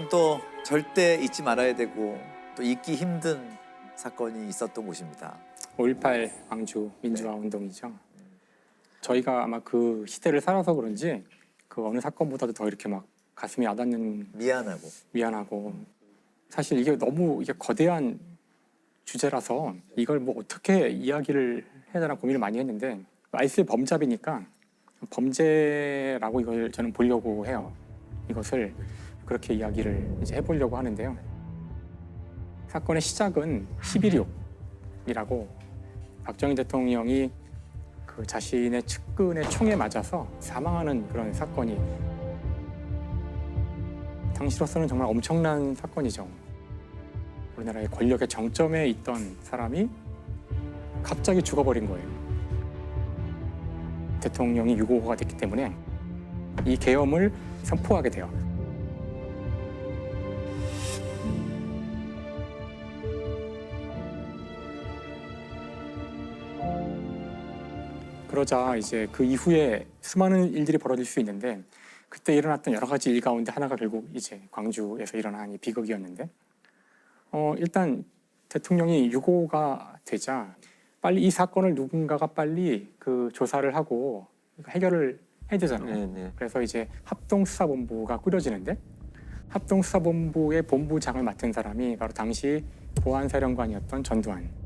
광주는 또 절대 잊지 말아야 되고 또 잊기 힘든 사건이 있었던 곳입니다. 5.18 광주 민주화 운동이죠. 저희가 아마 그 시대를 살아서 그런지 그 어느 사건보다도 더 이렇게 막 가슴이 와닿는, 미안하고 사실 이게 너무 거대한 주제라서 이걸 뭐 어떻게 이야기를 해야 되나 고민을 많이 했는데 아이스의 범잡이니까 범죄라고 이걸 저는 보려고 해요. 이것을 그렇게 이야기를 이제 해보려고 하는데요. 사건의 시작은 11.6이라고 박정희 대통령이 그 자신의 측근의 총에 맞아서 사망하는 그런 사건이 당시로서는 정말 엄청난 사건이죠. 우리나라의 권력의 정점에 있던 사람이 갑자기 죽어버린 거예요. 대통령이 유고가 됐기 때문에 이 계엄을 선포하게 돼요. 그러자 이제 그 이후에 수많은 일들이 벌어질 수 있는데 그때 일어났던 여러 가지 일 가운데 하나가 결국 이제 광주에서 일어난 이 비극이었는데 일단 대통령이 유고가 되자 빨리 이 사건을 누군가가 빨리 그 조사를 하고 해결을 해야 되잖아요. 네네. 그래서 이제 합동수사본부가 꾸려지는데 합동수사본부의 본부장을 맡은 사람이 바로 당시 보안사령관이었던 전두환.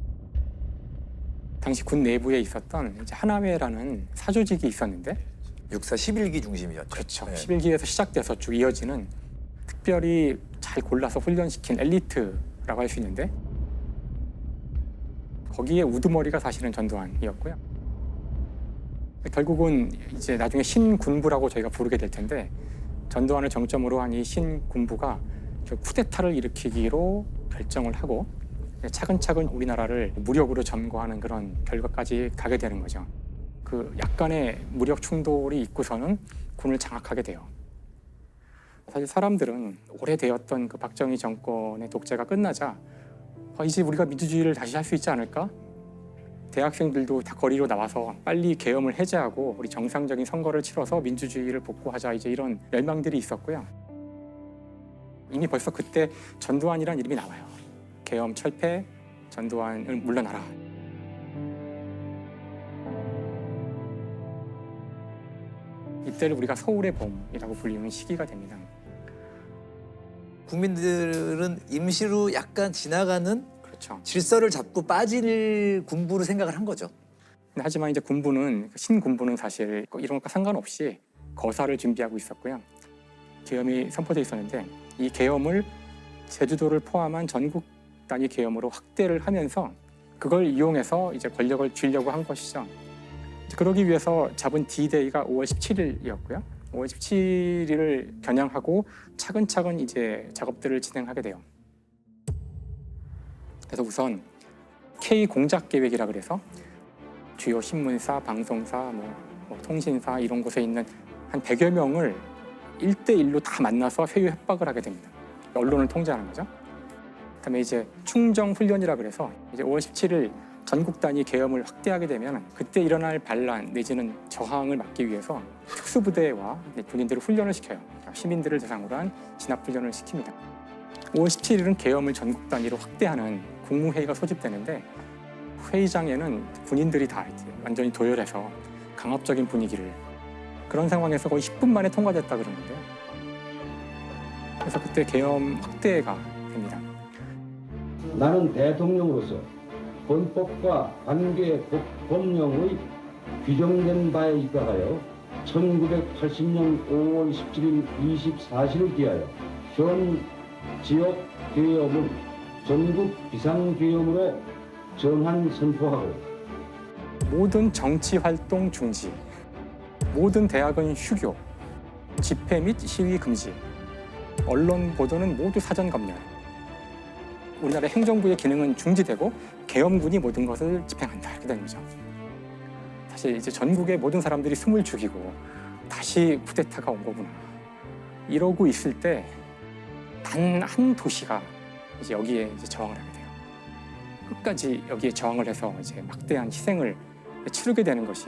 당시 군 내부에 있었던 이제 하나회라는 사조직이 있었는데 육사 11기 중심이었죠. 그렇죠. 네. 11기에서 시작돼서 쭉 이어지는 특별히 잘 골라서 훈련시킨 엘리트라고 할 수 있는데 거기에 우두머리가 사실은 전두환이었고요. 결국은 이제 나중에 신군부라고 저희가 부르게 될 텐데 전두환을 정점으로 한 이 신군부가 쿠데타를 일으키기로 결정을 하고 차근차근 우리나라를 무력으로 점거하는 그런 결과까지 가게 되는 거죠. 그 약간의 무력 충돌이 있고서는 군을 장악하게 돼요. 사실 사람들은 오래되었던 그 박정희 정권의 독재가 끝나자 이제 우리가 민주주의를 다시 할 수 있지 않을까? 대학생들도 다 거리로 나와서 빨리 계엄을 해제하고 우리 정상적인 선거를 치러서 민주주의를 복구하자 이제 이런 열망들이 있었고요. 이미 벌써 그때 전두환이란 이름이 나와요. 계엄 철폐, 전두환을 물러나라. 이때를 우리가 서울의 봄이라고 불리는 시기가 됩니다. 국민들은 임시로 약간 지나가는 그렇죠. 질서를 잡고 빠질 군부로 생각을 한 거죠. 하지만 이제 군부는 신군부는 사실 이런 것과 상관없이 거사를 준비하고 있었고요. 계엄이 선포돼 있었는데 이 계엄을 제주도를 포함한 전국 단위 계엄으로 확대를 하면서 그걸 이용해서 이제 권력을 쥐려고 한 것이죠. 그러기 위해서 잡은 D-Day가 5월 17일이었고요. 5월 17일을 겨냥하고 차근차근 이제 작업들을 진행하게 돼요. 그래서 우선 K 공작 계획이라 그래서 주요 신문사, 방송사, 뭐 통신사 이런 곳에 있는 한 100여 명을 1대1로 다 만나서 회유 협박을 하게 됩니다. 언론을 통제하는 거죠. 그다음에 이제 충정 훈련이라 그래서 이제 5월 17일 전국 단위 계엄을 확대하게 되면 그때 일어날 반란 내지는 저항을 막기 위해서 특수부대와 군인들을 훈련을 시켜요. 시민들을 대상으로 한 진압 훈련을 시킵니다. 5월 17일은 계엄을 전국 단위로 확대하는 국무회의가 소집되는데 회의장에는 군인들이 다 이제 완전히 도열해서 강압적인 분위기를 그런 상황에서 거의 10분 만에 통과됐다 그러는데요. 그래서 그때 계엄 확대가 됩니다. 나는 대통령으로서 헌법과 관계 법령의 규정된 바에 입각하여 1980년 5월 17일 24시를 기하여 현 지역 계엄을 전국 비상계엄으로 정한 선포하고 모든 정치 활동 중지, 모든 대학은 휴교, 집회 및 시위 금지, 언론 보도는 모두 사전 검열. 우리나라 행정부의 기능은 중지되고 계엄군이 모든 것을 집행한다 이렇게 되는 거죠. 사실 이제 전국의 모든 사람들이 숨을 죽이고 다시 쿠데타가 온 거구나. 이러고 있을 때 단 한 도시가 이제 여기에 이제 저항을 하게 돼요. 끝까지 여기에 저항을 해서 이제 막대한 희생을 치르게 되는 것이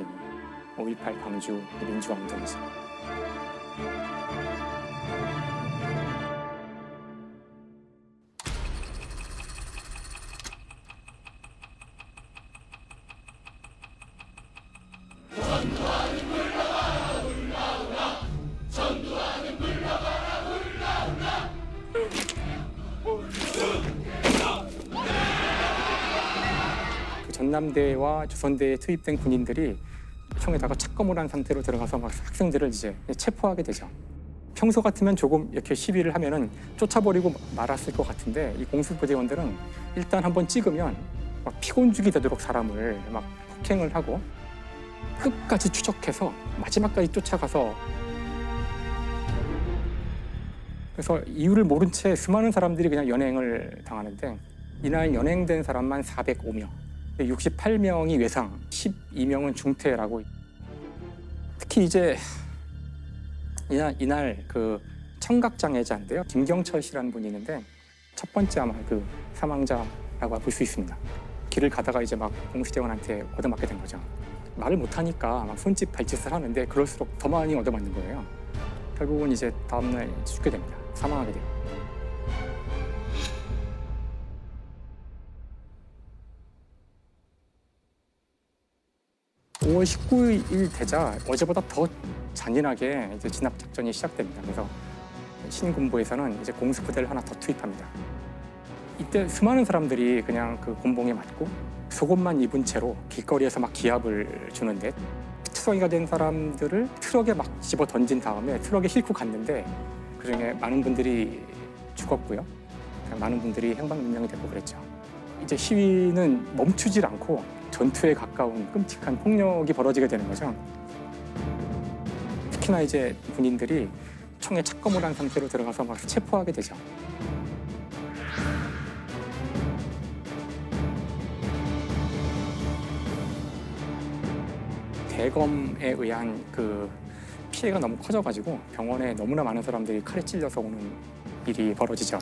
5.18 광주 민주화 운동이죠. 강남대와 조선대에 투입된 군인들이 총에다가 착검을 한 상태로 들어가서 막 학생들을 이제 체포하게 되죠. 평소 같으면 조금 이렇게 시위를 하면은 쫓아버리고 말았을 것 같은데 이 공수부대원들은 일단 한번 찍으면 막 피곤죽이 되도록 사람을 막 폭행을 하고 끝까지 추적해서 마지막까지 쫓아가서 그래서 이유를 모른 채 수많은 사람들이 그냥 연행을 당하는데 이날 연행된 사람만 405명, 68명이 외상, 12명은 중태라고. 특히 이제 이날 그 청각장애자인데요. 김경철 씨라는 분이 있는데 첫 번째 아마 그 사망자라고 볼 수 있습니다. 길을 가다가 이제 막 공수대원한테 얻어맞게 된 거죠. 말을 못하니까 막 손짓 발짓을 하는데 그럴수록 더 많이 얻어맞는 거예요. 결국은 이제 다음날 죽게 됩니다. 사망하게 돼요. (5월 19일) 되자 어제보다 더 잔인하게 이제 진압 작전이 시작됩니다. 그래서 신군부에서는 이제 공수부대를 하나 더 투입합니다. 이때 수많은 사람들이 그냥 그 곤봉에 맞고 속옷만 입은 채로 길거리에서 막 기합을 주는데 특성이가 된 사람들을 트럭에 막 집어 던진 다음에 트럭에 싣고 갔는데 그중에 많은 분들이 죽었고요. 많은 분들이 행방불명이 되고 그랬죠. 이제 시위는 멈추질 않고 전투에 가까운 끔찍한 폭력이 벌어지게 되는 거죠. 특히나 이제 군인들이 총에 착검을 한 상태로 들어가서 막 체포하게 되죠. 대검에 의한 그 피해가 너무 커져가지고 병원에 너무나 많은 사람들이 칼에 찔려서 오는 일이 벌어지죠.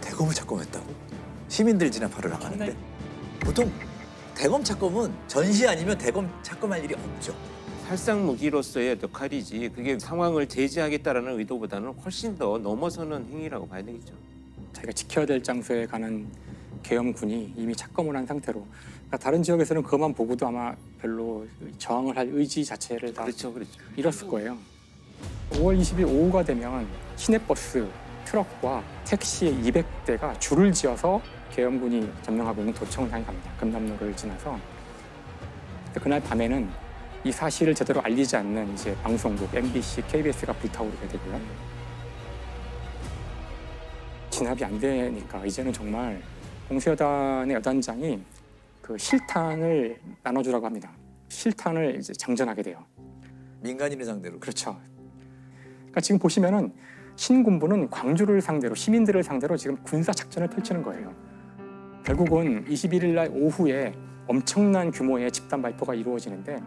대검을 착검했다고? 시민들 진압하러 나가는데 보통 대검 착검은 전시 아니면 대검 착검할 일이 없죠. 살상 무기로서의 역할이지 그게 상황을 제지하겠다라는 의도보다는 훨씬 더 넘어서는 행위라고 봐야 되겠죠. 자기가 지켜야 될 장소에 가는 계엄군이 이미 착검을 한 상태로 그러니까 다른 지역에서는 그것만 보고도 아마 별로 저항을 할 의지 자체를 다 그렇죠. 잃었을 거예요. 5월 20일 오후가 되면 시내버스, 트럭과 택시 200대가 줄을 지어서 계엄군이 점령하고 있는 도청을 향해 갑니다. 금남로를 지나서. 그날 밤에는 이 사실을 제대로 알리지 않는 이제 방송국, MBC, KBS가 불타오르게 되고요. 진압이 안 되니까 이제는 정말 공수여단의 여단장이 그 실탄을 나눠주라고 합니다. 실탄을 이제 장전하게 돼요. 민간인을 상대로. 그렇죠. 그러니까 지금 보시면은 신군부는 광주를 상대로 시민들을 상대로 지금 군사 작전을 펼치는 거예요. 결국은 21일 날 오후에 엄청난 규모의 집단 발포가 이루어지는데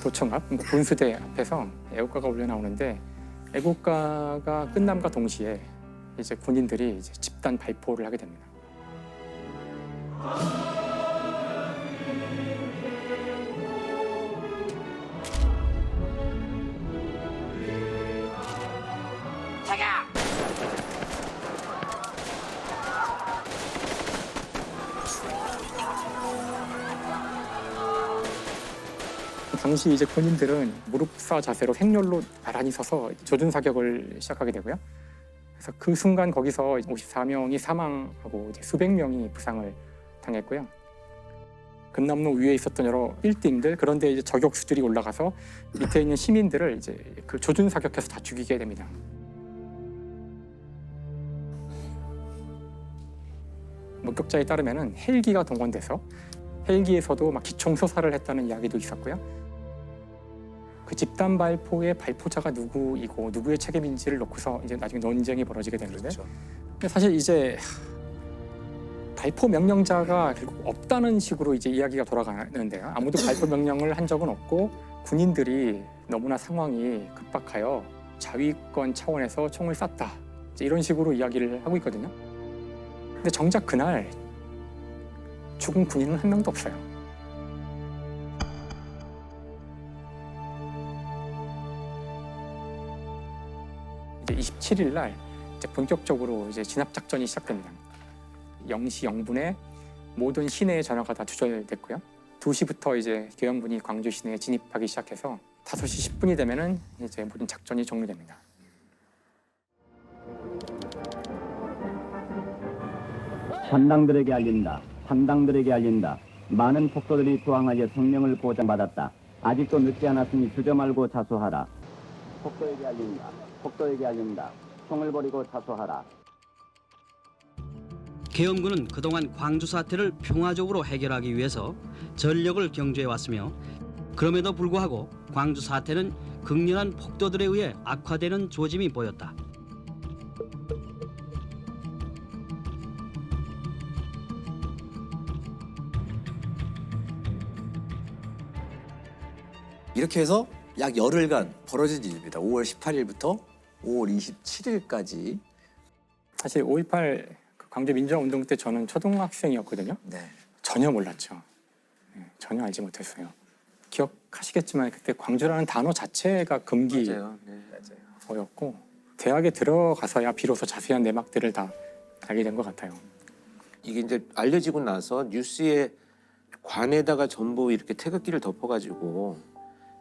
도청 앞 군수대 앞에서 애국가가 울려 나오는데 애국가가 끝남과 동시에 이제 군인들이 이제 집단 발포를 하게 됩니다. 당시 이제 군인들은 무릎사 자세로 행렬로 나란히 서서 조준 사격을 시작하게 되고요. 그래서 그 순간 거기서 54명이 사망하고 이제 수백 명이 부상을 당했고요. 금남로 위에 있었던 여러 빌딩들 그런데 이제 저격수들이 올라가서 밑에 있는 시민들을 이제 그 조준 사격해서 다 죽이게 됩니다. 목격자에 따르면은 헬기가 동원돼서 헬기에서도 막 기총 소사를 했다는 이야기도 있었고요. 그 집단 발포의 발포자가 누구이고 누구의 책임인지를 놓고서 이제 나중에 논쟁이 벌어지게 되는데 그렇죠. 근데 사실 이제 발포 명령자가 결국 없다는 식으로 이제 이야기가 돌아가는데요. 아무도 발포 명령을 한 적은 없고 군인들이 너무나 상황이 급박하여 자위권 차원에서 총을 쐈다. 이제 이런 식으로 이야기를 하고 있거든요. 근데 정작 그날 죽은 군인은 한 명도 없어요. 이제 27일 날 이제 본격적으로 이제 진압 작전이 시작됩니다. 0시 0분에 모든 시내의 전화가 다 두절됐고요. 2시부터 이제 계엄군이 광주 시내에 진입하기 시작해서 5시 10분이 되면은 이제 모든 작전이 종료됩니다. 산당들에게 알린다. 상당들에게 알린다. 많은 폭도들이 투항하여 생명을 보장받았다. 아직도 늦지 않았으니 주저 말고 자수하라. 폭도에게 알린다. 폭도에게 알린다. 총을 버리고 자수하라. 계엄군은 그동안 광주 사태를 평화적으로 해결하기 위해서 전력을 경주해왔으며 그럼에도 불구하고 광주 사태는 극렬한 폭도들에 의해 악화되는 조짐이 보였다. 이렇게 해서 약 열흘간 벌어진 일입니다. 5월 18일부터 5월 27일까지. 사실 5.18 광주 민주화운동 때 저는 초등학생이었거든요. 네. 전혀 몰랐죠. 전혀 알지 못했어요. 기억하시겠지만 그때 광주라는 단어 자체가 금기어였고 맞아요. 네. 대학에 들어가서야 비로소 자세한 내막들을 다 알게 된 것 같아요. 이게 이제 알려지고 나서 뉴스에 관에다가 전부 이렇게 태극기를 덮어가지고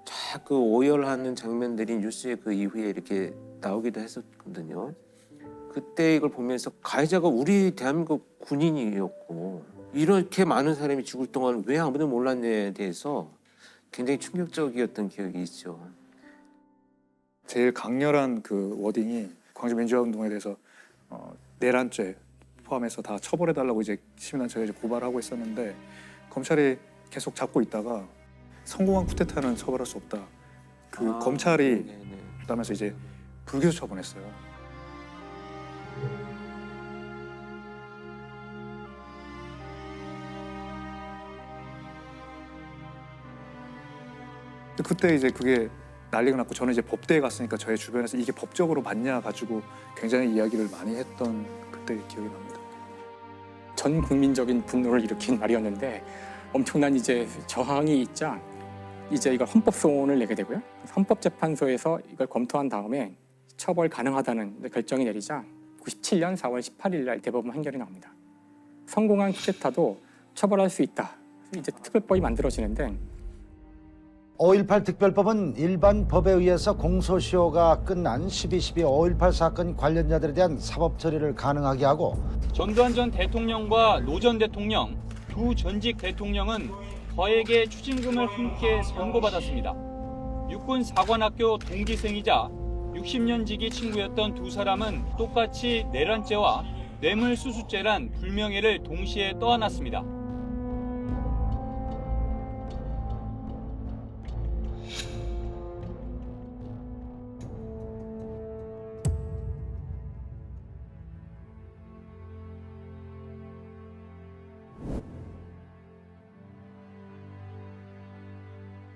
자꾸 오열하는 장면들이 뉴스에 그 이후에 이렇게 나오기도 했었거든요. 그때 이걸 보면서 가해자가 우리 대한민국 군인이었고 이렇게 많은 사람이 죽을 동안 왜 아무도 몰랐냐에 대해서 굉장히 충격적이었던 기억이 있죠. 제일 강렬한 그 워딩이 광주 민주화운동에 대해서 내란죄 포함해서 다 처벌해달라고 이제 시민단체가 이제 고발하고 있었는데 검찰이 계속 잡고 있다가 성공한 쿠데타는 처벌할 수 없다. 검찰이 네네. 그러면서 이제 불기소 처분했어요. 그때 이제 그게 난리가 났고 저는 이제 법대에 갔으니까 저의 주변에서 이게 법적으로 맞냐 가지고 굉장히 이야기를 많이 했던 그때 기억이 납니다. 전 국민적인 분노를 일으킨 말이었는데 엄청난 이제 저항이 있자 이제 이걸 헌법소원을 내게 되고요. 헌법재판소에서 이걸 검토한 다음에 처벌 가능하다는 결정이 내리자 97년 4월 18일 날 대법원 판결이 나옵니다. 성공한 쿠데타도 처벌할 수 있다. 이제 특별법이 만들어지는데 5.18 특별법은 일반 법에 의해서 공소시효가 끝난 12.12 5.18 사건 관련자들에 대한 사법 처리를 가능하게 하고 전두환 전 대통령과 노 전 대통령 두 전직 대통령은 거액의 추징금을 함께 선고받았습니다. 육군 사관학교 동기생이자 60년 지기 친구였던 두 사람은 똑같이 내란죄와 뇌물수수죄란 불명예를 동시에 떠안았습니다.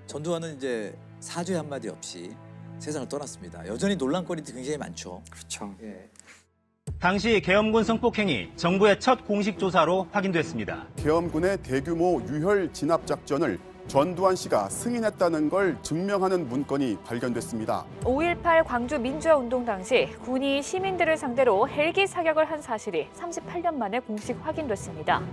전두환은 이제 사죄 한마디 없이 세상을 떠났습니다. 여전히 논란거리도 굉장히 많죠. 그렇죠. 예. 당시 계엄군 성폭행이 정부의 첫 공식 조사로 확인됐습니다. 계엄군의 대규모 유혈 진압 작전을 전두환 씨가 승인했다는 걸 증명하는 문건이 발견됐습니다. 5.18 광주 민주화운동 당시 군이 시민들을 상대로 헬기 사격을 한 사실이 38년 만에 공식 확인됐습니다.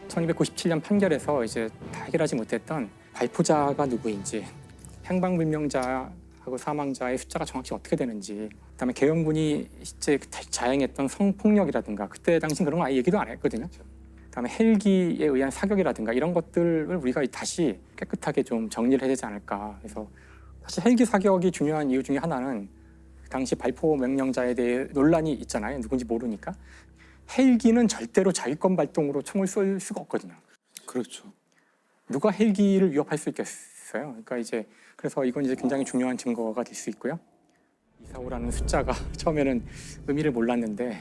(1997년) 판결에서 이제 다 해결하지 못했던 발포자가 누구인지, 행방불명자하고 사망자의 숫자가 정확히 어떻게 되는지, 그다음에 계엄군이 실제 자행했던 성폭력이라든가 그때 당시 그런 거 아예 얘기도 안 했거든요. 그다음에 헬기에 의한 사격이라든가 이런 것들을 우리가 다시 깨끗하게 좀 정리를 해야 되지 않을까. 그래서 사실 헬기 사격이 중요한 이유 중에 하나는 당시 발포 명령자에 대해 논란이 있잖아요. 누군지 모르니까. 헬기는 절대로 자위권 발동으로 총을 쏠 수가 없거든요. 그렇죠. 누가 헬기를 위협할 수 있겠어요? 그러니까 이제 그래서 이건 이제 굉장히 중요한 증거가 될 수 있고요. 245라는 숫자가 처음에는 의미를 몰랐는데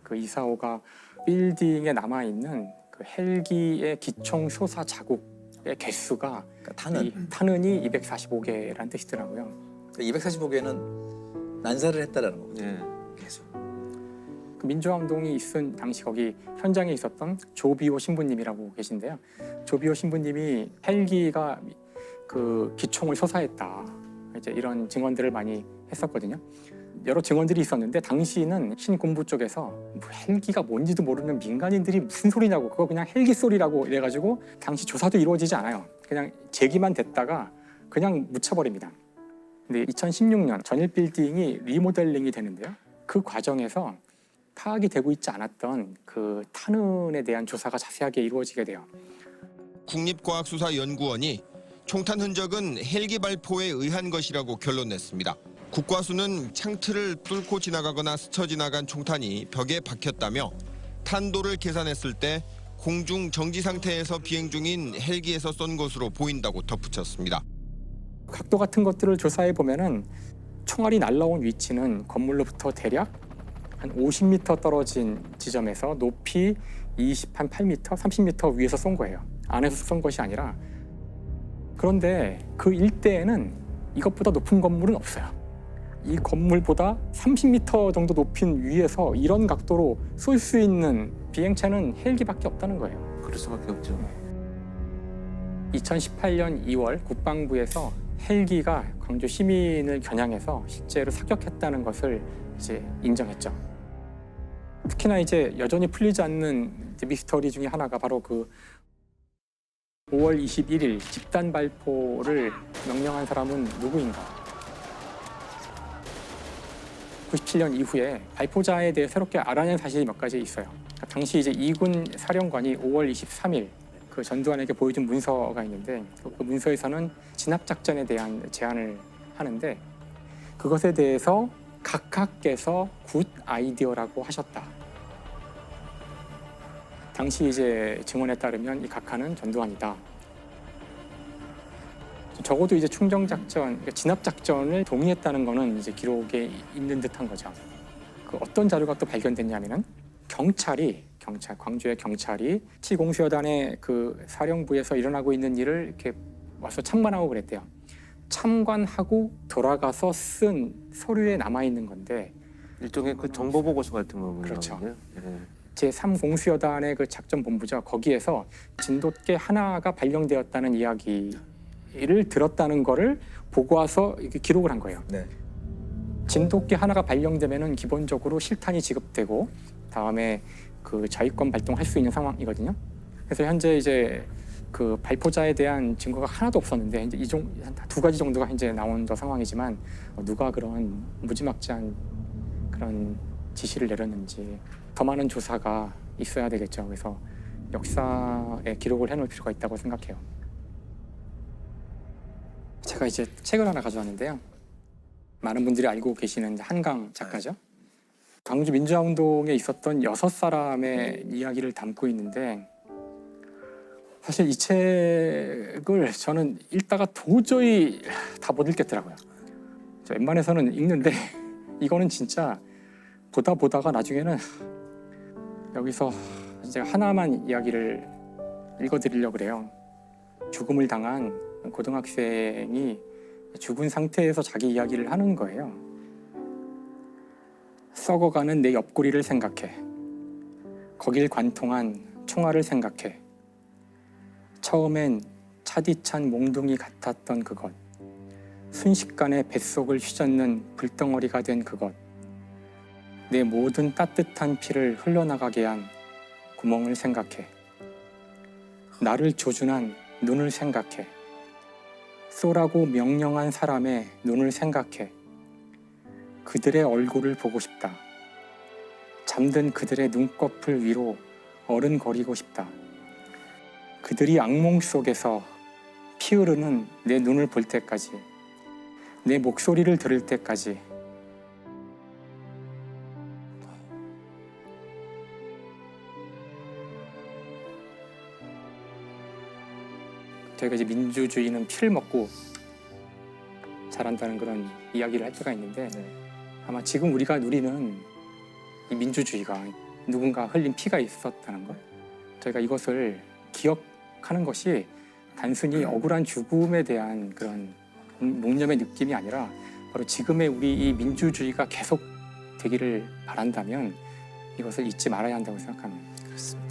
그 245가 빌딩에 남아 있는 그 헬기의 기총 쏘사 자국의 개수가 그러니까 탄은이 245개라는 뜻이더라고요. 245개는 난사를 했다라는 거거든요. 네. 계속. 그 민주화운동이 있은 당시 거기 현장에 있었던 조비오 신부님이라고 계신데요. 조비오 신부님이 헬기가 그 기총을 쏘사했다. 이제 이런 증언들을 많이 했었거든요. 여러 증언들이 있었는데 당시는 신군부 쪽에서 뭐 헬기가 뭔지도 모르는 민간인들이 무슨 소리냐고, 그거 그냥 헬기 소리라고 이래가지고 당시 조사도 이루어지지 않아요. 그냥 제기만 됐다가 그냥 묻혀버립니다. 근데 2016년 전일 빌딩이 리모델링이 되는데요. 그 과정에서 파악이 되고 있지 않았던 그 탄흔에 대한 조사가 자세하게 이루어지게 돼요. 국립과학수사연구원이 총탄 흔적은 헬기 발포에 의한 것이라고 결론냈습니다. 국과수는 창틀을 뚫고 지나가거나 스쳐 지나간 총탄이 벽에 박혔다며 탄도를 계산했을 때 공중 정지 상태에서 비행 중인 헬기에서 쏜 것으로 보인다고 덧붙였습니다. 각도 같은 것들을 조사해 보면은 총알이 날라온 위치는 건물로부터 대략 한 50m 떨어진 지점에서 높이 28m, 30m 위에서 쏜 거예요. 안에서 쏜 것이 아니라. 그런데 그 일대에는 이것보다 높은 건물은 없어요. 이 건물보다 30m 정도 높인 위에서 이런 각도로 쏠 수 있는 비행체는 헬기밖에 없다는 거예요. 그럴 수밖에 없죠. 2018년 2월 국방부에서 헬기가 광주 시민을 겨냥해서 실제로 사격했다는 것을 이제 인정했죠. 특히나 이제 여전히 풀리지 않는 미스터리 중에 하나가 바로 그 5월 21일 집단 발포를 명령한 사람은 누구인가? 97년 이후에 발포자에 대해 새롭게 알아낸 사실이 몇 가지 있어요. 당시 이제 이군 사령관이 5월 23일 그 전두환에게 보여준 문서가 있는데 그 문서에서는 진압작전에 대한 제안을 하는데 그것에 대해서 각하께서 굿 아이디어라고 하셨다. 당시 이제 증언에 따르면 이 각하는 전두환이다. 적어도 이제 충정작전, 그러니까 진압작전을 동의했다는 거는 이제 기록에 있는 듯한 거죠. 그 어떤 자료가 또 발견됐냐면은 광주의 경찰이 T공수여단의 그 사령부에서 일어나고 있는 일을 이렇게 와서 참관하고 그랬대요. 참관하고 돌아가서 쓴 서류에 남아 있는 건데 일종의 그 정보 보고서 같은 거군요. 그렇죠. 예. 제3공수여단의 그 작전본부죠. 거기에서 진돗개 하나가 발령되었다는 이야기를 들었다는 거를 보고 와서 이렇게 기록을 한 거예요. 네. 진돗개 하나가 발령되면은 기본적으로 실탄이 지급되고 다음에 그 자위권 발동할 수 있는 상황이거든요. 그래서 현재 이제 그 발포자에 대한 증거가 하나도 없었는데 이제 한 두 가지 정도가 이제 나온 상황이지만 누가 그런 무지막지한 그런 지시를 내렸는지 더 많은 조사가 있어야 되겠죠. 그래서 역사에 기록을 해놓을 필요가 있다고 생각해요. 제가 이제 책을 하나 가져왔는데요. 많은 분들이 알고 계시는 한강 작가죠. 광주 민주화운동에 있었던 6사람의 이야기를 담고 있는데 사실 이 책을 저는 읽다가 도저히 다 못 읽겠더라고요. 웬만해서는 읽는데 이거는 진짜 보다가 나중에는 여기서 제가 하나만 이야기를 읽어드리려고 그래요. 죽음을 당한 고등학생이 죽은 상태에서 자기 이야기를 하는 거예요. 썩어가는 내 옆구리를 생각해. 거길 관통한 총알을 생각해. 처음엔 차디찬 몽둥이 같았던 그것. 순식간에 뱃속을 휘젓는 불덩어리가 된 그것. 내 모든 따뜻한 피를 흘러나가게 한 구멍을 생각해. 나를 조준한 눈을 생각해. 쏘라고 명령한 사람의 눈을 생각해. 그들의 얼굴을 보고 싶다. 잠든 그들의 눈꺼풀 위로 어른거리고 싶다. 그들이 악몽 속에서 피 흐르는 내 눈을 볼 때까지, 내 목소리를 들을 때까지. 저희가 이제 민주주의는 피를 먹고 자란다는 그런 이야기를 할 때가 있는데 아마 지금 우리가 누리는 이 민주주의가 누군가 흘린 피가 있었다는 것, 저희가 이것을 기억하는 것이 단순히 억울한 죽음에 대한 그런 묵념의 느낌이 아니라 바로 지금의 우리 이 민주주의가 계속 되기를 바란다면 이것을 잊지 말아야 한다고 생각합니다. 그렇습니다.